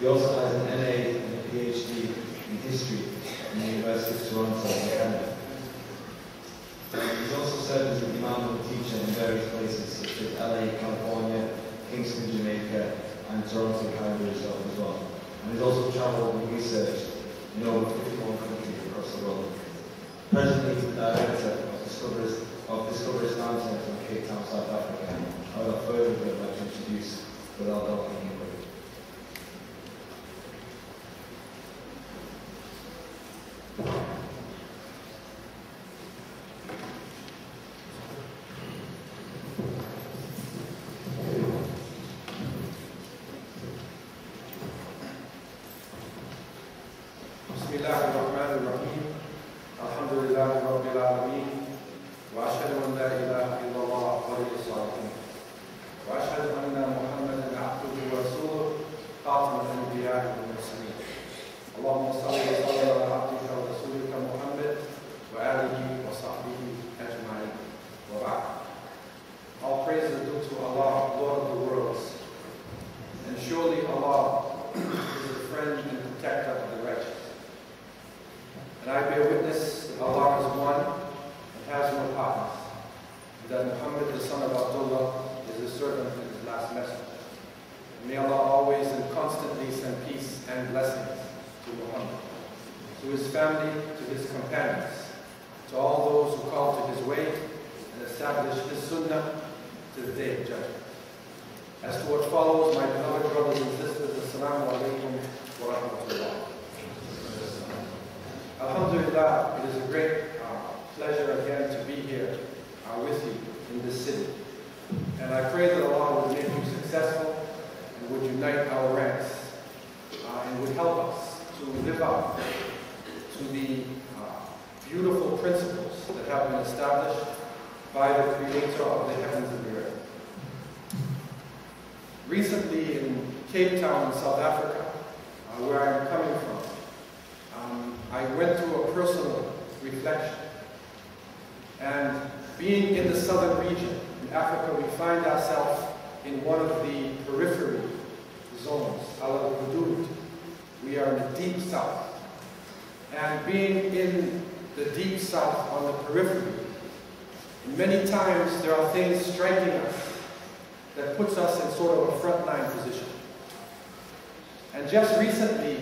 He also has an MA and a PhD in history from the University of Toronto in Canada. He's also served as an imam and teacher in various places such as LA, California, Kingston, Jamaica, and Toronto, Canada itself as well. And he's also travelled and researched in over 51 countries across the world. Presently, he's the director of Discover Islam Centre in Cape Town, South Africa. Without further ado, I'd like to introduce Gloral. Alhamdulillah, it is a great pleasure again to be here with you in this city. And I pray that Allah would make you successful and would unite our ranks and would help us to live up to the beautiful principles that have been established by the Creator of the heavens and the earth. Recently in Cape Town, South Africa, where I am coming from, I went through a personal reflection. And being in the southern region, in Africa, we find ourselves in one of the periphery zones, al-Hudud. We are in the deep south. And being in the deep south on the periphery, many times there are things striking us that puts us in sort of a frontline position. And just recently,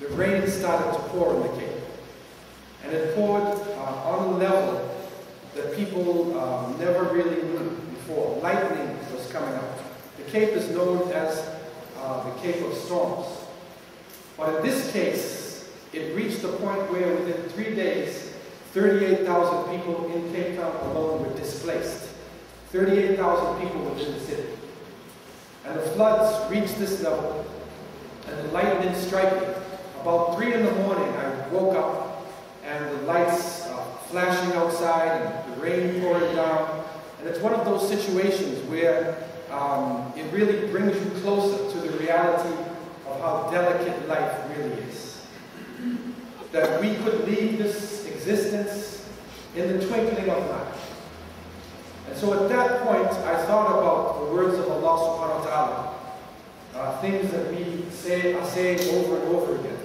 the rain started to pour in the Cape. And it poured on a level that people never really knew before. Lightning was coming out. The Cape is known as the Cape of Storms. But in this case, it reached the point where within 3 days, 38,000 people in Cape Town alone were displaced. 38,000 people within the city. And the floods reached this level, and the lightning striking. About 3 in the morning, I woke up, and the lights flashing outside, and the rain pouring down. And it's one of those situations where it really brings you closer to the reality of how delicate life really is. That we could leave this existence in the twinkling of an eye. And so at that point, I thought about the words of Allah subhanahu wa ta'ala, things that we are saying over and over again.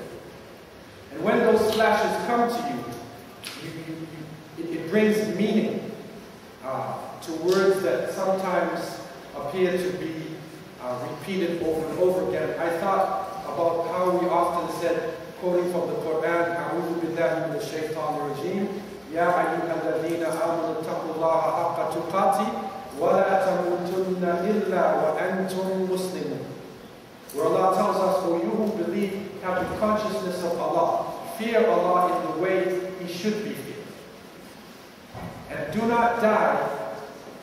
And when those flashes come to you, it brings meaning to words that sometimes appear to be repeated over and over again. I thought about how we often said, quoting from the Quran, أعوذ بالله من الشيطان الرجيم يا أيها الذين آمنوا اتقوا الله حق تقاته ولا تموتن إلا وأنتم مسلمون. Where Allah tells us, "O you who believe, have the consciousness of Allah. Fear Allah in the way He should be feared. And do not die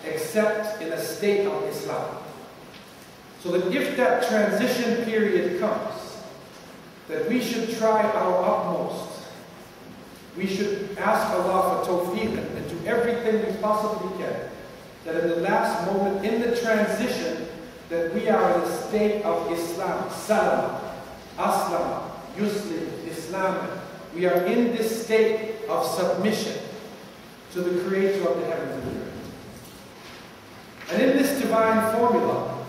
except in a state of Islam." So that if that transition period comes, that we should try our utmost. We should ask Allah for tawfiq and do everything we possibly can, that in the last moment, in the transition, that we are in a state of Islam, Salam, Aslam, Yuslim, Islam. We are in this state of submission to the Creator of the heavens and the earth. And in this divine formula,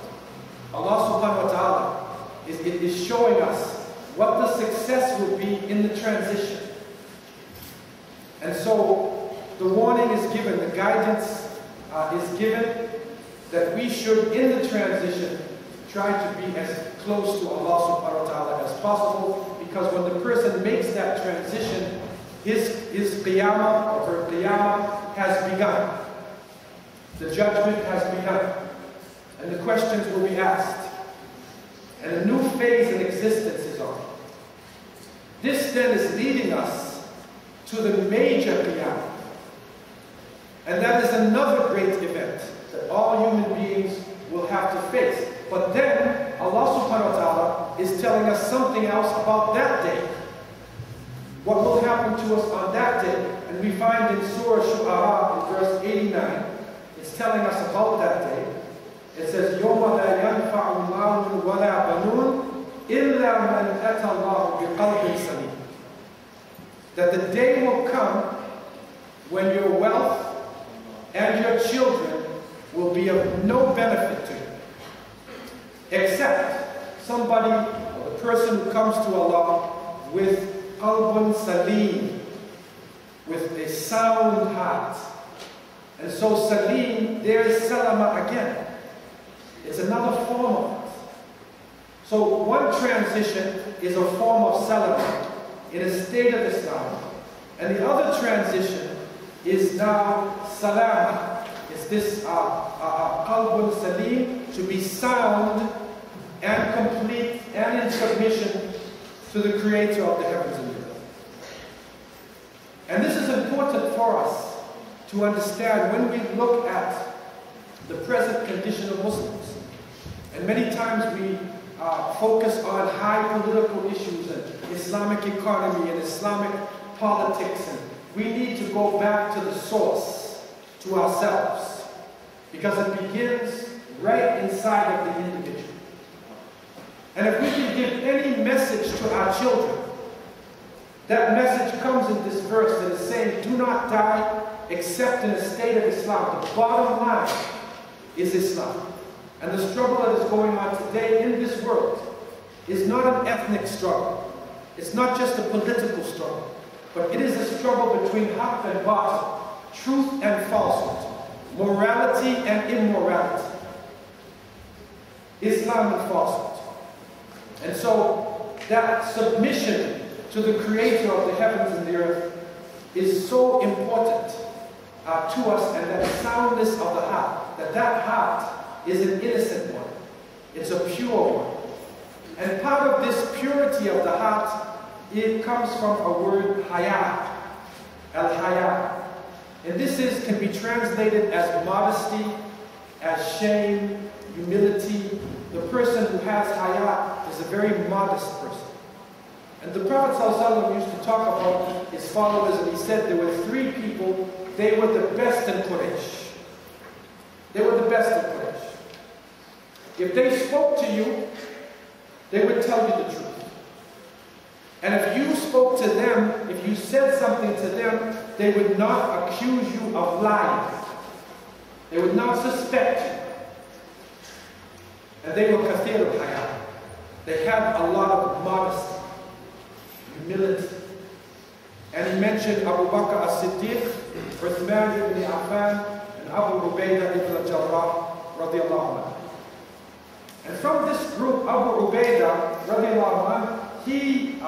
Allah subhanahu wa ta'ala is showing us what the success will be in the transition. And so the warning is given, the guidance is given that we should, in the transition, try to be as close to Allah subhanahu wa ta'ala as possible, because when the person makes that transition, his qiyamah or her qiyamah has begun. The judgment has begun. And the questions will be asked. And a new phase in existence is on. This then is leading us to the major qiyamah. And that is another great event that all human beings will have to face. But then Allah subhanahu wa ta'ala is telling us something else about that day. What will happen to us on that day? And we find in Surah Shu'ara in verse 89, it's telling us about that day. It says, يَوْمَ لَا يَنْفَعُ مَالٌ وَلَا بَنُونَ إِلَّا مَنْ أَتَى اللَّهُ بِقَلْبٍ سَلِيمٍ. That the day will come when your wealth and your children will be of no benefit to you, except somebody, or the person who comes to Allah with qalbun salim, with a sound heart. And so salim, there is salama again. It's another form of it. So one transition is a form of salama in a state of Islam, and the other transition is now salama. It's this qalbun salim, to be sound and complete and in submission to the Creator of the heavens and the earth. And this is important for us to understand when we look at the present condition of Muslims. And many times we focus on high political issues and Islamic economy and Islamic politics, and we need to go back to the source, to ourselves, because it begins right inside of the individual. And if we can give any message to our children, that message comes in this verse that is saying, do not die except in a state of Islam. The bottom line is Islam. And the struggle that is going on today in this world is not an ethnic struggle. It's not just a political struggle, but it is a struggle between haqq and batil, truth and falsehood, morality and immorality, Islam and falsehood. And so that submission to the Creator of the heavens and the earth is so important to us, and that soundness of the heart, that heart is an innocent one. It's a pure one. And part of this purity of the heart, it comes from a word haya, al-haya. And this can be translated as modesty, as shame, humility. The person who has haya is a very modest person. And the Prophet ﷺ used to talk about his followers, and he said there were three people, they were the best in Quraysh. They were the best in Quraysh. If they spoke to you, they would tell you the truth. And if you spoke to them, if you said something to them, they would not accuse you of lying. They would not suspect you. And they were kathir al-haya. They had a lot of modesty, humility. And he mentioned Abu Bakr as-Siddiq, Uthman ibn Affan, and Abu Ubaidah ibn al-Jarrah, radiallahu anhu. And from this group, Abu Ubaidah, radiallahu anhu, he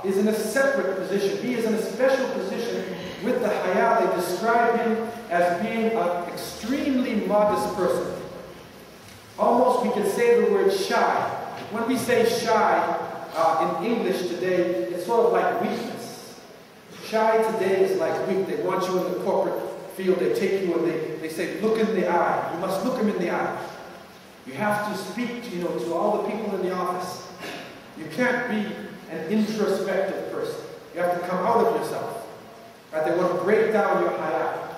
is in a separate position. He is in a special position with the haya. They describe him as being an extremely modest person. Almost we could say the word shy. When we say shy in English today, it's sort of like weakness. Shy today is like weak. They want you in the corporate field. They take you and they say, look in the eye. You must look him in the eye. You have to speak to all the people in the office. You can't be an introspective person. You have to come out of yourself. Right? They want to break down your haya.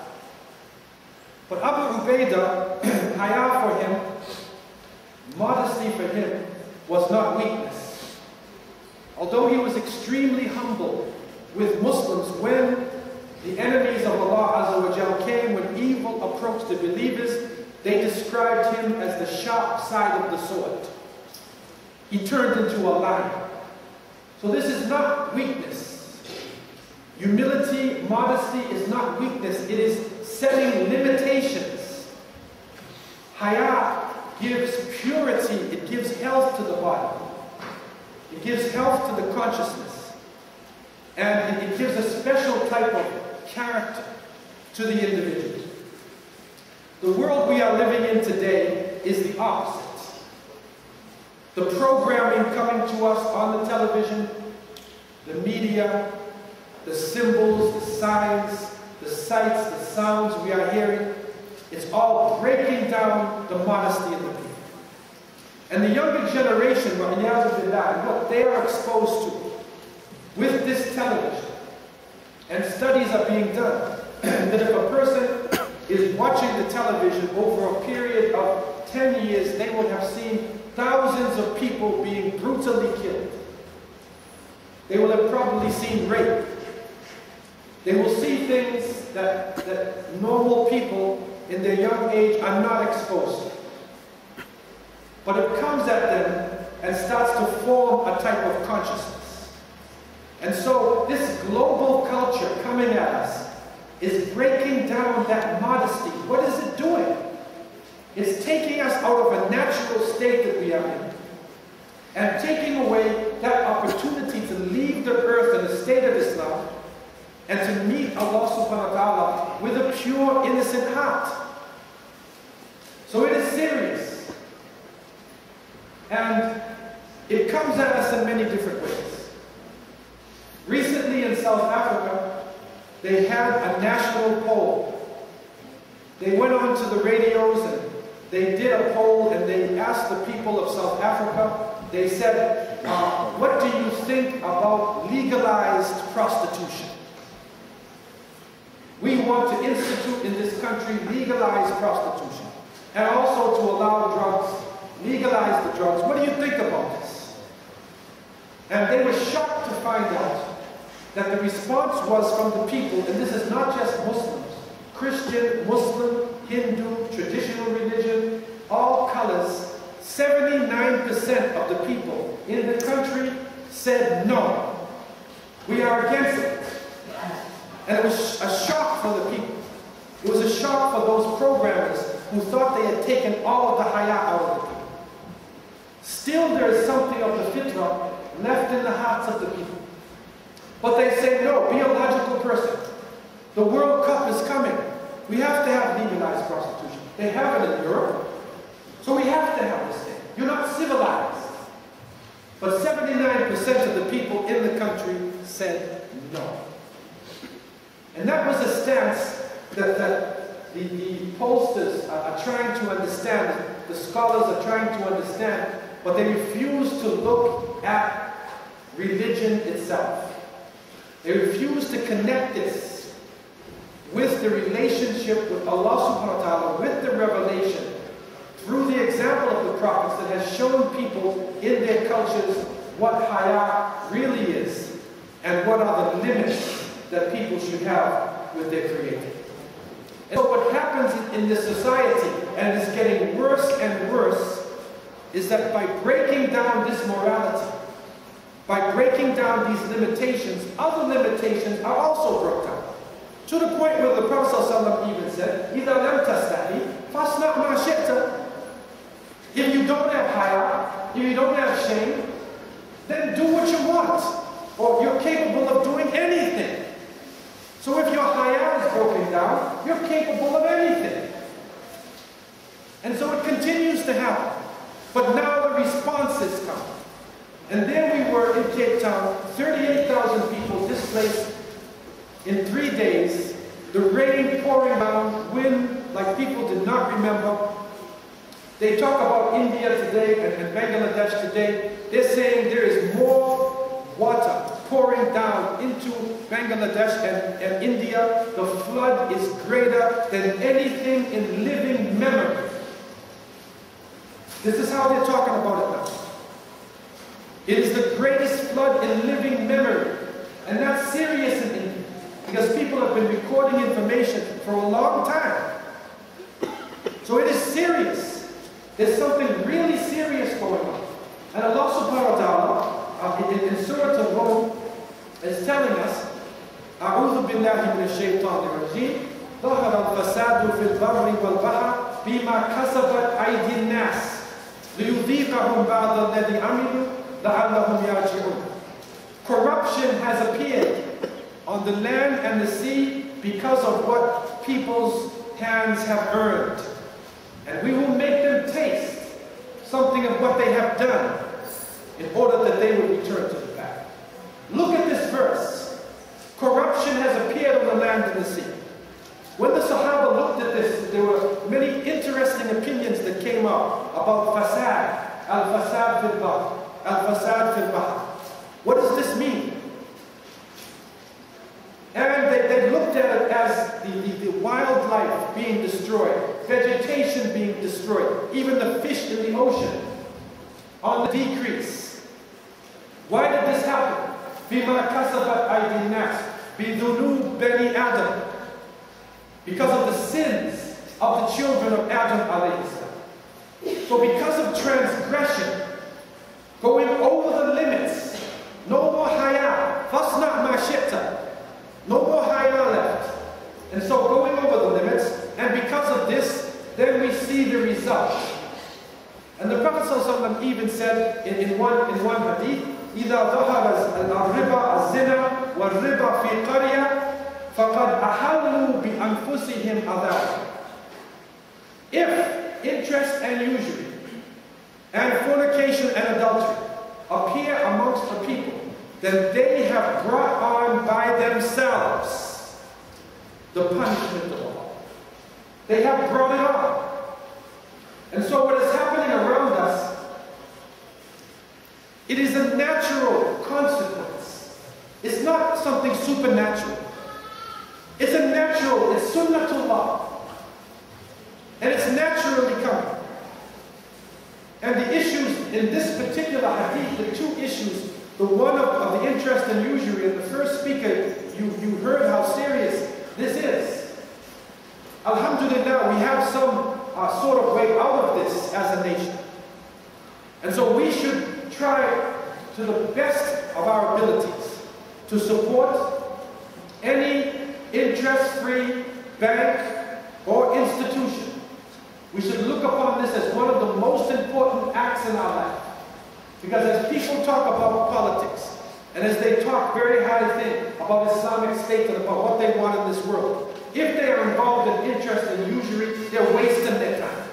But Abu Ubaidah, haya for him, modesty for him, was not weakness. Although he was extremely humble with Muslims, when the enemies of Allah Azza wa Jal came, when evil approached the believers, they described him as the sharp side of the sword. he turned into a lion. So this is not weakness. Humility, modesty is not weakness. It is setting limitations. Haya gives purity. It gives health to the body. It gives health to the consciousness. And it gives a special type of character to the individual. The world we are living in today is the opposite. The programming coming to us on the television, the media, the symbols, the signs, the sights, the sounds we are hearing, it's all breaking down the modesty of the people. And the younger generation, what they are exposed to with this television, and studies are being done, that if a person is watching the television over a period of 10 years, they will have seen thousands of people being brutally killed. They will have probably seen rape. They will see things that normal people in their young age are not exposed to. But it comes at them and starts to form a type of consciousness. And so this global culture coming at us is breaking down that modesty. What is it doing? It's taking us out of a natural state that we are in and taking away that opportunity to leave the earth in a state of Islam and to meet Allah subhanahu wa ta'ala with a pure, innocent heart. So it is serious. And it comes at us in many different ways. Recently in South Africa, they had a national poll. They went on to the radios and they did a poll and they asked the people of South Africa, they said, what do you think about legalized prostitution? We want to institute in this country legalized prostitution and also to allow drugs, legalize the drugs. What do you think about this? And they were shocked to find out that the response was from the people, and this is not just Muslims, Christian, Muslim, Hindu, traditional religion, all colors, 79% of the people in the country said no. We are against it. And it was a shock for the people. It was a shock for those programmers who thought they had taken all of the haya out of the people. Still there is something of the fitrah left in the hearts of the people. But they say, no, be a logical person. The World Cup is coming. We have to have legalized prostitution. They have it in Europe. So we have to have this thing. You're not civilized. But 79% of the people in the country said no. And that was a stance that the pollsters are trying to understand, the scholars are trying to understand, but they refuse to look at religion itself. They refuse to connect this with the relationship with Allah subhanahu wa ta'ala, with the revelation, through the example of the prophets that has shown people in their cultures what haya really is and what are the limits that people should have with their Creator. And so what happens in this society, and it's getting worse and worse, is that by breaking down this morality, by breaking down these limitations, other limitations are also brought down. To the point where the Prophet ﷺ even said, إِذَا لَمْ تَسْتَحِي فَاصْنَعْ مَا شِئْتَ. If you don't have haya, if you don't have shame, then do what you want. Or you're capable of doing anything. So if your haya is broken down, you're capable of anything. And so it continues to happen. But now the responses come. And there we were in Cape Town, 38,000 people displaced in 3 days. The rain pouring down, wind like people did not remember. They talk about India today and Bangladesh today. They're saying there is more water pouring down into Bangladesh and India. The flood is greater than anything in living memory. This is how they're talking about it now. It is the greatest flood in living memory. And that's serious in India, because people have been recording information for a long time. So it is serious. There's something really serious going on. And Allah subhanahu wa ta'ala in Surah Al-Rum is telling us, أعوذ بالله من الشيطان الرجيم ظهر الفساد في البر والبحر بما كسبت أيدي الناس ليذيقهم بعض الذي عملوا لعلهم يرجعون. Corruption has appeared on the land and the sea because of what people's hands have earned. And we will make them taste something of what they have done in order that they will return to the path. Look at this verse. Corruption has appeared on the land and the sea. When the Sahaba looked at this, there were many interesting opinions that came up about fasad, al-fasad fil bahr, al-fasad fil bahr. What does this mean? And they looked at it as the wildlife being destroyed, vegetation being destroyed, even the fish in the ocean on the decrease. Why did this happen? بِمَا كَسَبَتْ أَيْدِي النَّاسِ بِذُنُوبِ بَنِي آدَمَ. Because of the sins of the children of Adam alayhi salam. So because of transgression, going over the limits, no more haya, fasna ma shi'ta, no more haya left. And so going over the limits, and because of this, then we see the result. And the Prophet ﷺ even said in one hadith, إِذَا ظَهَرَ الرِّبَى الزِّنَا وَالرِّبَى فِي قَرْيَةٍ فَقَدْ أَحَلُّوا بِأَنفُسِهِمْ عَذَابًا. If interest and usury and fornication and adultery appear amongst the people, then they have brought on by themselves the punishment of Allah. They have brought it on. And so what is happening around us, it is a natural consequence. It's not something supernatural. It's a natural, it's sunnatullah. And it's naturally coming. And the issues in this particular hadith, the two issues, the one of the interest and usury, and the first speaker, you heard how serious this is. Alhamdulillah, we have some sort of way out of this as a nation. And so we should try to the best of our abilities to support any interest-free bank or institution. We should look upon this as one of the most important acts in our life. Because as people talk about politics, and as they talk very high thing about Islamic State and about what they want in this world, if they are involved in interest and usury, they're wasting their time.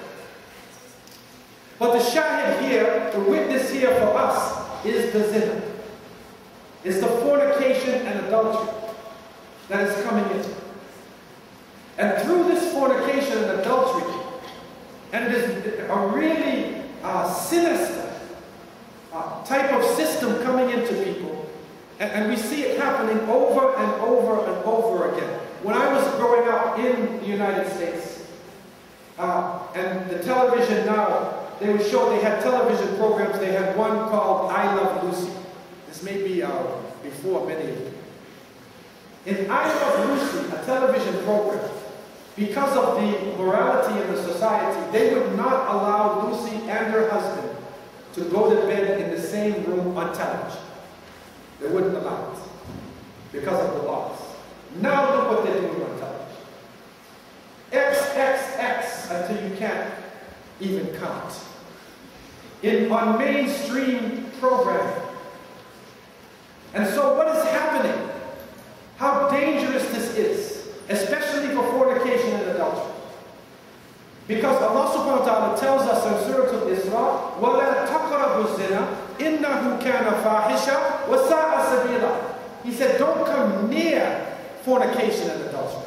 But the shahid here, the witness here for us, is the zina. It's the fornication and adultery that is coming in. And through this fornication and adultery, and it is a really sinister type of system coming into people, and we see it happening over and over and over again. When I was growing up in the United States, and the television now, they would show, they had television programs. They had one called I Love Lucy. This may be before many of you. In I Love Lucy, a television program, because of the morality in the society, they would not allow Lucy and her husband to go to bed in the same room on television. They wouldn't allow it because of the laws. Now look what they're doing on television. X until you can't even count. On mainstream programming. And so what is happening? How dangerous this is, especially for fornication and adultery. Because Allah subhanahu wa ta'ala tells us in Surah Al-Isra, وَلَا تَقْرَبُوا الزِّنَا إِنَّهُ كَانَ فَاحِشًا وَسَاءَ سَبِيلًا. He said, don't come near fornication and adultery.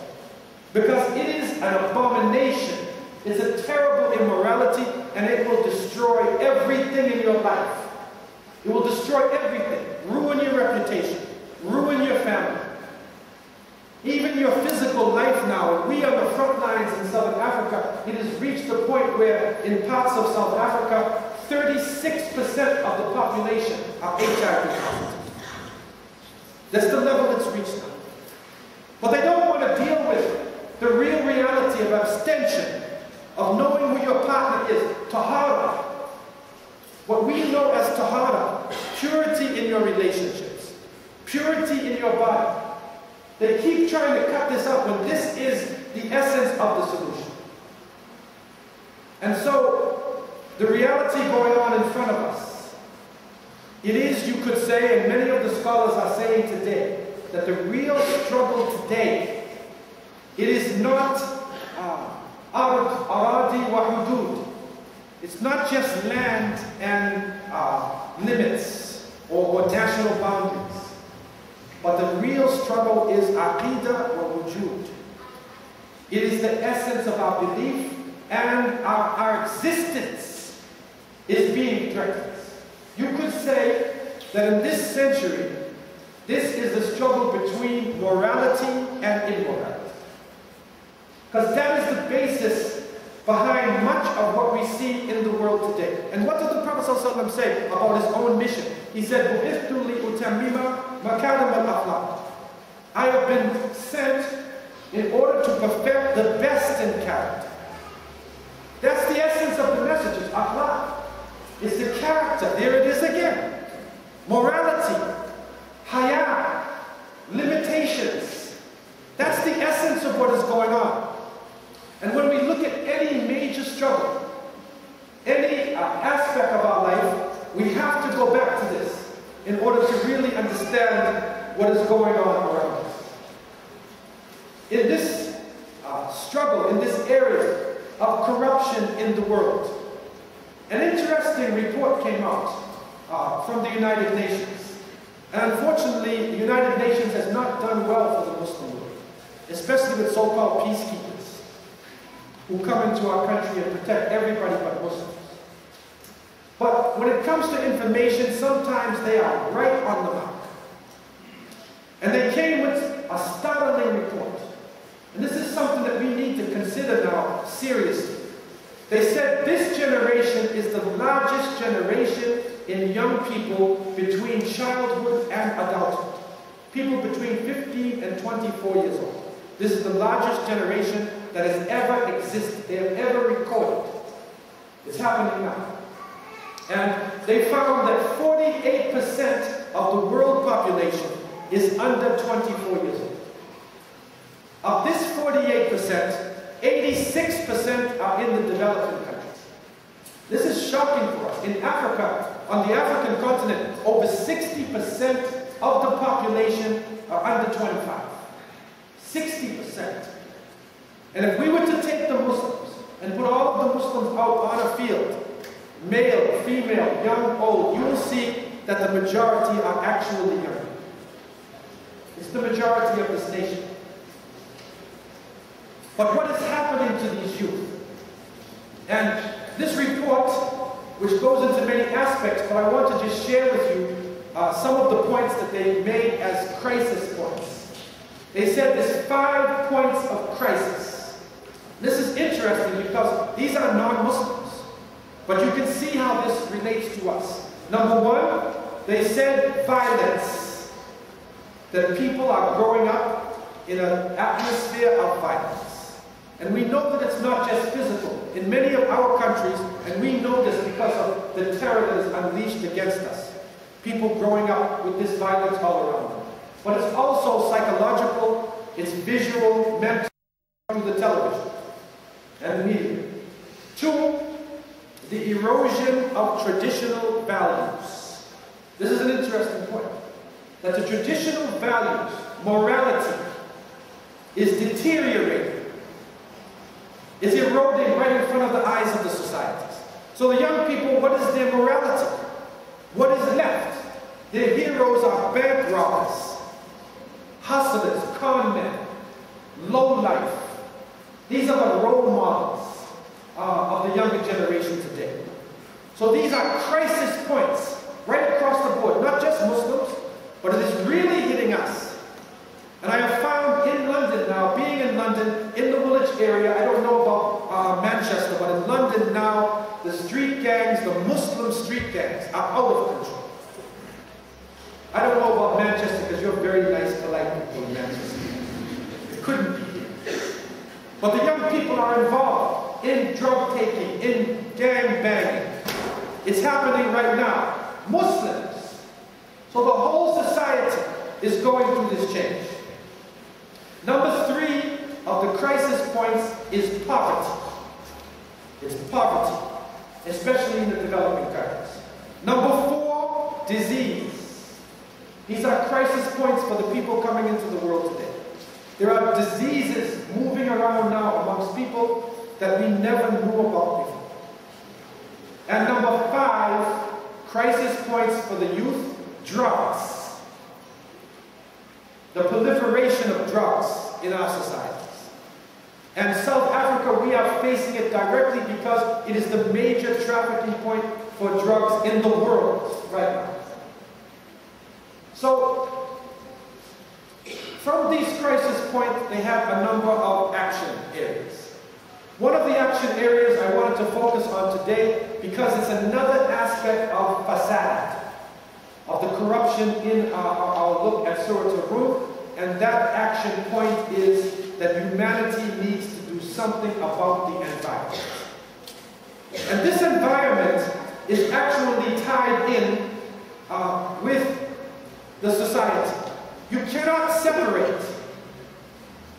Because it is an abomination. It's a terrible immorality, and it will destroy everything in your life. It will destroy everything. Ruin your reputation. Ruin your family. Even your physical life now. And we on the front lines in Southern Africa, it has reached the point where in parts of South Africa, 36% of the population are HIV positive. That's the level it's reached now. But they don't want to deal with the real reality of abstention, of knowing who your partner is, tahara. what we know as tahara, purity in your relationships, purity in your body. They keep trying to cut this up when this is the essence of the solution. And so, the reality going on in front of us, it is, you could say, and many of the scholars are saying today, that the real struggle today, it is not aradi wa hudud. It's not just land and limits or national boundaries. But the real struggle is aqidah wa wujud. It is the essence of our belief, and our existence is being threatened. You could say that in this century, this is the struggle between morality and immorality. Because that is the basis behind much of what we see in the world today. And what did the Prophet ﷺ say about his own mission? He said, "Bu'ithtu li'utammima makarim al-akhlaq." I have been sent in order to perfect the best in character. That's the essence of the messages. Akhlaq is the character. There it is again. Morality, haya, limitations. That's the essence of what is going on. And when we look at any major struggle, any aspect of our life, we have to go back to this in order to really understand what is going on around us. In this struggle, in this area of corruption in the world, an interesting report came out from the United Nations. And unfortunately, the United Nations has not done well for the Muslim world, especially with so-called peacekeepers who come into our country and protect everybody but Muslims. But when it comes to information, sometimes they are right on the mark. And they came with a startling report. And this is something that we need to consider now seriously. They said this generation is the largest generation in young people between childhood and adulthood. People between 15 and 24 years old. This is the largest generation that has ever existed, they have ever recorded. It's happening now. And they found that 48% of the world population is under 24 years old. Of this 48%, 86% are in the developing countries. This is shocking for us. In Africa, on the African continent, over 60% of the population are under 25. 60%. And if we were to take the Muslims and put all of the Muslims out on a field, male, female, young, old, you will see that the majority are actually young. It's the majority of this nation. But what is happening to these youth? And this report, which goes into many aspects, but I want to just share with you some of the points that they made as crisis points. They said there's 5 points of crisis. This is interesting because these are non-Muslims, but you can see how this relates to us. Number 1, they said violence. That people are growing up in an atmosphere of violence. And we know that it's not just physical. In many of our countries, and we know this because of the terror that is unleashed against us, people growing up with this violence all around them. But it's also psychological, it's visual, mental, through the television and media. 2, the erosion of traditional values. This is an interesting point. That the traditional values, morality, is deteriorating. It's eroding right in front of the eyes of the societies. So the young people, what is their morality? What is left? Their heroes are bank robbers, hustlers, con men, low life. These are the role models of the younger generation today. So these are crisis points right across the board, not just Muslims, but it is really hitting us. And I have found in London now, being in London, in the Woolwich area, I don't know about Manchester, but in London now, the street gangs, the Muslim street gangs, are out of control. I don't know about Manchester because you're very nice, polite people in Manchester. It couldn't be here. But the young people are involved in drug taking, in gang banging, It's happening right now. Muslims. So the whole society is going through this change. Number 3 of the crisis points is poverty. It's poverty, especially in the developing countries. Number 4, disease. These are crisis points for the people coming into the world today. There are diseases moving around now amongst people that we never knew about before. And number 5, crisis points for the youth, drugs. The proliferation of drugs in our societies. And South Africa, we are facing it directly because it is the major trafficking point for drugs in the world right now. So, from these crisis points, they have a number of action areas. One of the action areas I wanted to focus on today, because it's another aspect of fasad, of the corruption in our look at Surah Al-Rum, and that action point is that humanity needs to do something about the environment. And this environment is actually tied in with the society. You cannot separate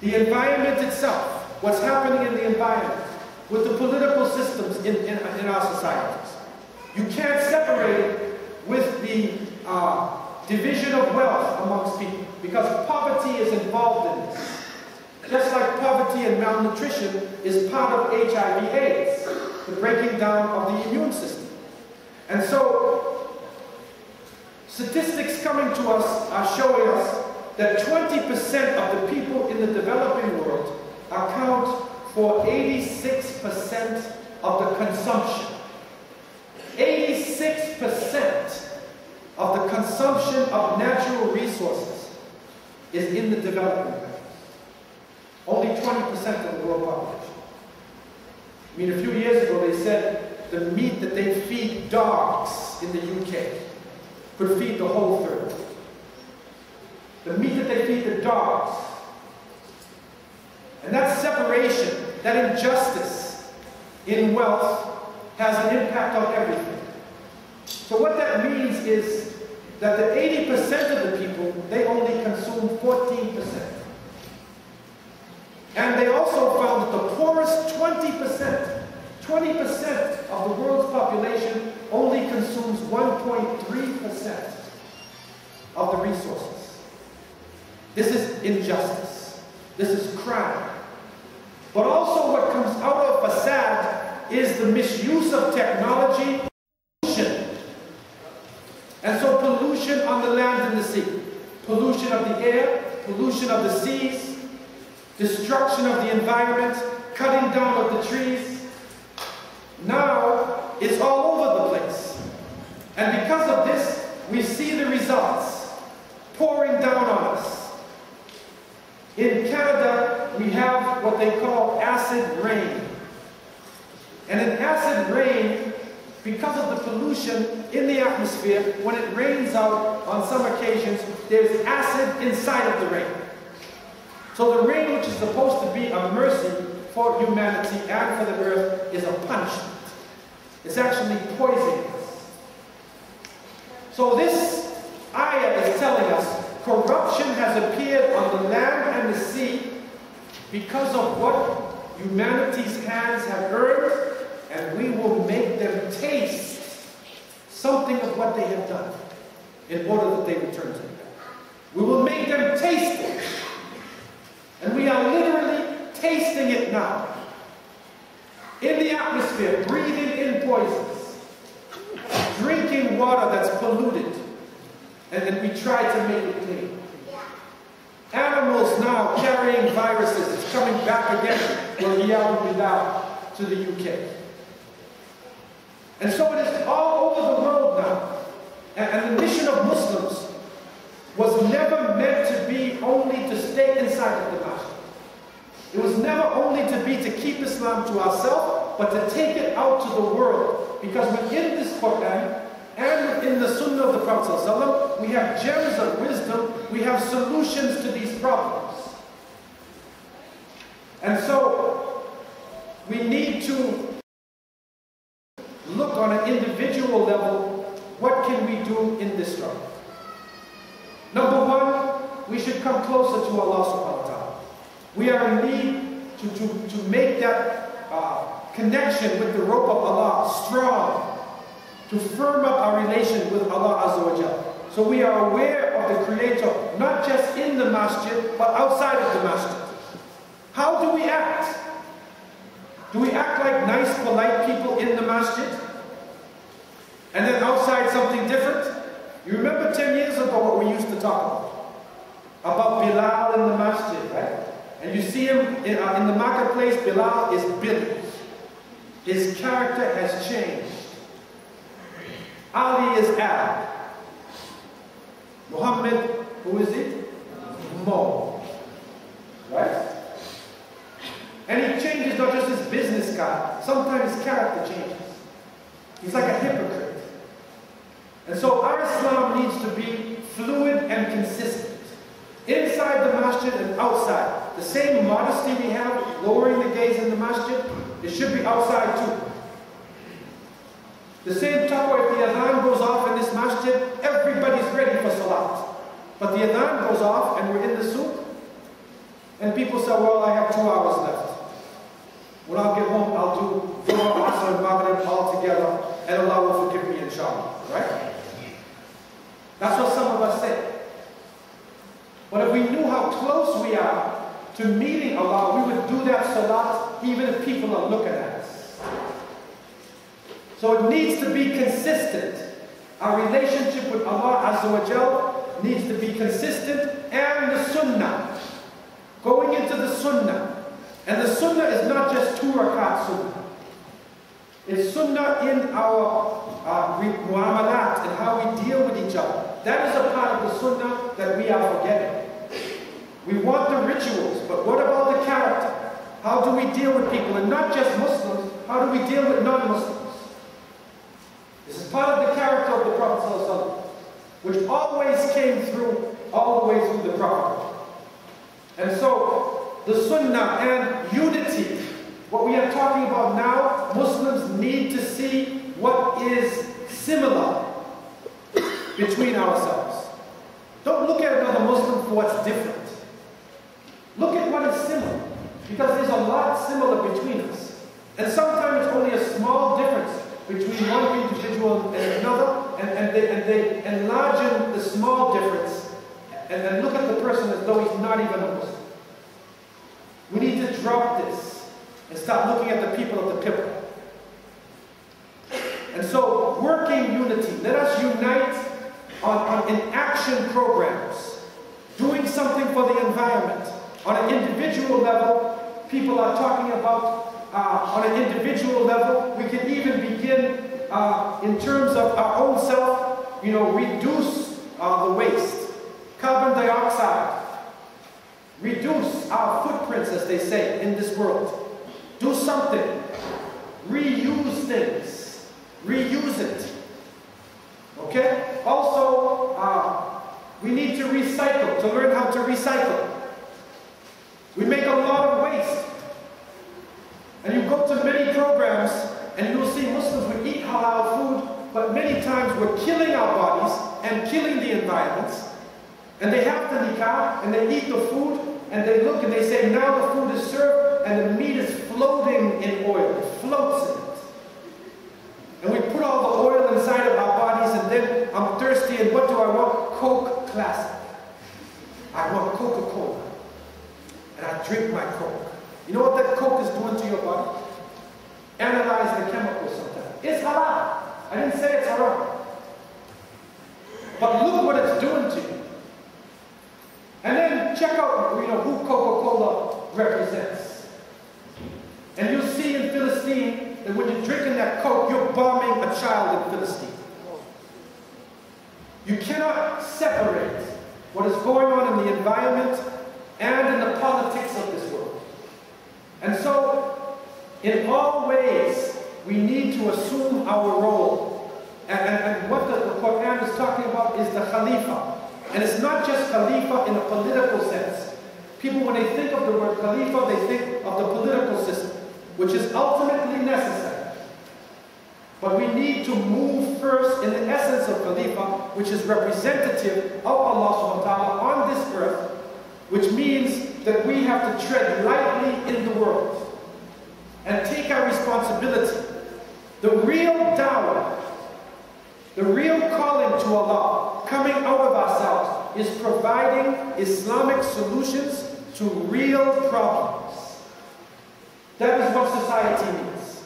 the environment itself, what's happening in the environment, with the political systems in our societies. You can't separate it with the division of wealth amongst people, because poverty is involved in this. Just like poverty and malnutrition is part of HIV/AIDS, the breaking down of the immune system. And so, statistics coming to us are showing us that 20% of the people in the developing world account for 86% of the consumption. 86% of the consumption of natural resources is in the developing countries. Only 20% of the world population. I mean, a few years ago they said the meat that they feed dogs in the UK could feed the whole third. The meat that they feed the dogs. And that separation, that injustice in wealth has an impact on everything. So what that means is that the 80% of the people, they only consume 14%. And they also found that the poorest 20% of the world's population only consumes 1.3% of the resources. This is injustice. This is crime. But also what comes out of fasad is the misuse of technology, pollution. And so pollution on the land and the sea. Pollution of the air, pollution of the seas, destruction of the environment, cutting down of the trees. Now, it's all over the place. And because of this, we see the results pouring down on us. In Canada, we have what they call acid rain. And in acid rain, because of the pollution in the atmosphere, when it rains out on some occasions, there's acid inside of the rain. So the rain, which is supposed to be a mercy for humanity and for the earth, is a punishment. It's actually poisonous. So this ayah is telling us corruption has appeared on the land and the sea because of what humanity's hands have earned, and we will make them taste something of what they have done in order that they return to God. We will make them taste it. And we are literally tasting it now. In the atmosphere, breathing in poisons, drinking water that's polluted, and then we try to make it clean. Animals now carrying viruses. It's coming back again to the UK. And so it is all over the world now. And the mission of Muslims was never meant to be only to stay inside of the masjid. It was never only to be to keep Islam to ourselves, but to take it out to the world. Because within this Quran and within the Sunnah of the Prophet ﷺ, we have gems of wisdom, we have solutions to these problems. And so we need to look on an individual in this struggle. Number one, we should come closer to Allah subhanahu wa ta'ala. We are in need to make that connection with the rope of Allah strong, to firm up our relation with Allah Azza wa Jal. So we are aware of the Creator, not just in the masjid, but outside of the masjid. How do we act? Do we act like nice, polite people in the masjid? And then outside something different? You remember 10 years ago what we used to talk about? About Bilal in the masjid, right? And you see him in the marketplace, Bilal is Billy. His character has changed. Ali is Al. Muhammad, who is it? Mo. Right? And he changes not just his business card, sometimes his character changes. He's like a hypocrite. And so our Islam needs to be fluid and consistent. Inside the masjid and outside. The same modesty we have, lowering the gaze in the masjid, it should be outside too. The same taqwa, if the adhan goes off in this masjid, everybody's ready for salat. But the adhan goes off and we're in the souk, and people say, well, I have 2 hours left. When I'll get home, I'll do Dhuhr, Asr, and Maghrib all together, and Allah will forgive me, inshallah. Right? That's what some of us say. But if we knew how close we are to meeting Allah, we would do that salat even if people are looking at us. So it needs to be consistent. Our relationship with Allah Azza wa Jal needs to be consistent, and the sunnah. Going into the sunnah. And the sunnah is not just 2 rakat sunnah. It's sunnah in our muamalat and how we deal with each other. That is a part of the sunnah that we are forgetting. We want the rituals, but what about the character? How do we deal with people? And not just Muslims, how do we deal with non-Muslims? This is part of the character of the Prophet ﷺ, which always came through, all the way through the Prophet. And so, the sunnah and unity, what we are talking about now, Muslims need to see what is similar between ourselves. Don't look at another Muslim for what's different. Look at what is similar, because there's a lot similar between us. And sometimes it's only a small difference between one individual and another, and they enlarge the small difference, and then look at the person as though he's not even a Muslim. We need to drop this and start looking at the people of the Qibla. And so, working unity. Let us unite in action programs, doing something for the environment. On an individual level, people are talking about, on an individual level, we can even begin in terms of our own self, reduce the waste, carbon dioxide, reduce our footprints, as they say, in this world. Do something. Reuse things. Reuse it. Okay? Also, we need to recycle, to learn how to recycle. We make a lot of waste. And you go to many programs, and you'll see Muslims will eat halal food, but many times we're killing our bodies and killing the environments. And they have the nikah, and they eat the food, and they look and they say, now the food is served, and the meat is floating in oil. It floats in it. And we put all the oil inside of our bodies, and then I'm thirsty, and what do I want? Coke Classic. I want Coca-Cola. And I drink my Coke. You know what that Coke is doing to your body? Analyze the chemicals sometimes. It's halal. I didn't say it's haram. But look what it's doing to you. And then check out, who Coca-Cola represents. And you'll see in Philistine that when you're drinking that Coke, you're bombing a child in Philistine. You cannot separate what is going on in the environment and in the politics of this world. And so, in all ways, we need to assume our role. And what the Quran is talking about is the Khalifa. And it's not just Khalifa in a political sense. People, when they think of the word Khalifa, they think of the political system, which is ultimately necessary. But we need to move first in the essence of Khalifa, which is representative of Allah subhanahu wa ta'ala on this earth, which means that we have to tread lightly in the world and take our responsibility. The real da'wah, the real calling to Allah, coming out of ourselves, is providing Islamic solutions to real problems. That is what society needs.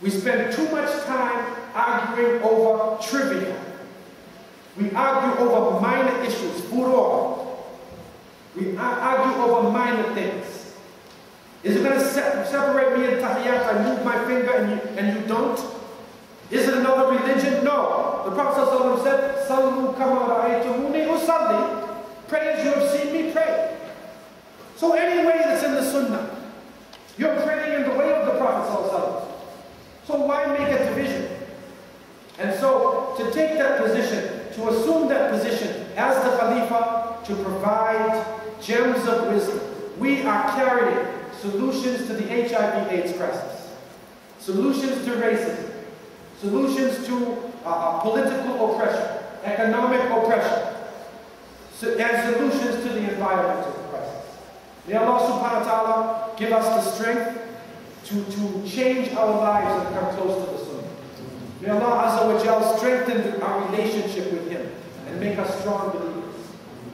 We spend too much time arguing over trivia. We argue over minor issues, furor. We argue over minor things. Is it going to separate me in tahiyyat? I move my finger and you don't? Is it another religion? No. The Prophet ﷺ said, Sallu kama ra'aytumuni usalli. Pray as you have seen me pray. So any way that's in the Sunnah, you're praying in the way of the Prophet ﷺ. So why make a division? And so to take that position, to assume that position as the Khalifa, to provide gems of wisdom, we are carrying solutions to the HIV/AIDS crisis, solutions to racism, solutions to political oppression, economic oppression, and solutions to the environmental crisis. May Allah subhanahu wa ta'ala give us the strength to change our lives and come close to the Sunnah. May Allah Azza wa Jal strengthen our relationship with Him and make us strong believers.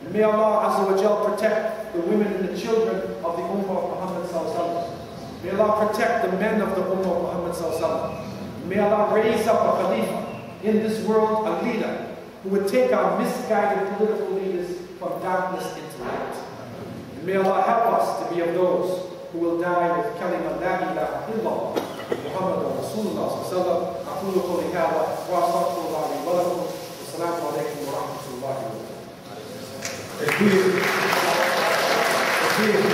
And may Allah Azza wa Jal protect the women and the children of the Ummah of Muhammad Sallallahu Alaihi Wasallam. May Allah protect the men of the Ummah of Muhammad Sallallahu Alaihi Wasallam. May Allah raise up a Khalifa in this world, a leader, who would take our misguided political leaders from darkness into light. And may Allah help us to be of those who will die with kalima la ilaha illallah Muhammadur Rasulullah sallallahu alaihi wasallam. Aqulu qawli hadha wa astaghfirullahi wa lakum. Assalamu alaikum wa rahmatullahi wa barakatuh.